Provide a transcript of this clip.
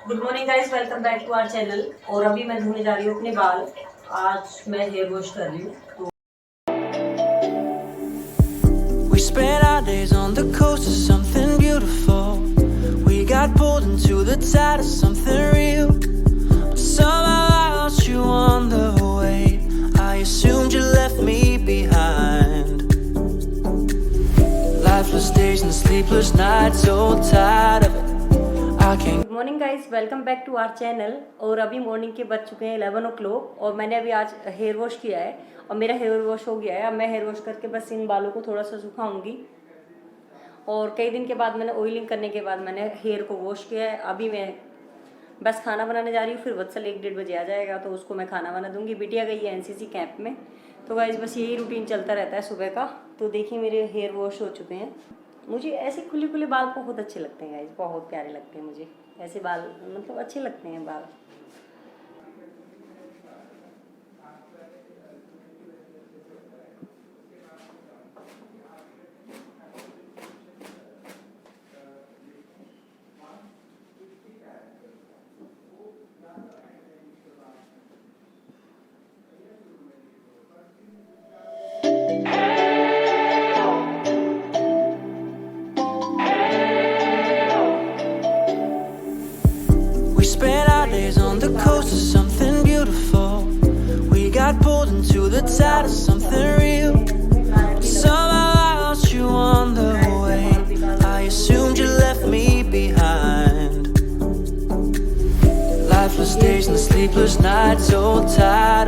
Good morning guys, welcome back to our channel. और अभी मैं धोने जा रही हूँ अपने बाल। आज मैं हेयर वॉश कर रही हूँ तो We spent our days on the coast of something beautiful. We got pulled into the tide of something real. But somehow I lost you on the way. I assumed you left me behind. Lifeless days and sleepless nights, so tired of it. I can't. Good morning guys, welcome back to our channel. और अभी morning के बज चुके हैं 11 o'clock और मैंने अभी आज हेयर वॉश किया है और मेरा हेयर वॉश हो गया है। अब मैं हेयर वॉश करके बस इन बालों को थोड़ा सा सुखाऊंगी और कई दिन के बाद मैंने ऑयलिंग करने के बाद मैंने हेयर को वॉश किया है। अभी मैं बस खाना बनाने जा रही हूँ, फिर वत्सल 1-1:30 बजे आ जाएगा तो उसको मैं खाना बना दूंगी। बिटिया गई है एनसीसी कैंप में। तो गाइस बस यही रूटीन चलता रहता है सुबह का। तो देखिए मेरे हेयर वॉश हो चुके हैं। मुझे ऐसे खुले खुले बाल बहुत अच्छे लगते हैं गाइस, बहुत प्यारे लगते हैं मुझे ऐसे बाल, मतलब अच्छे लगते हैं बाल। We spent our days on the coast of something beautiful. We got pulled into the tide of something real. Somehow I lost you on the way. I assumed you left me behind. Lifeless days and sleepless nights, so tired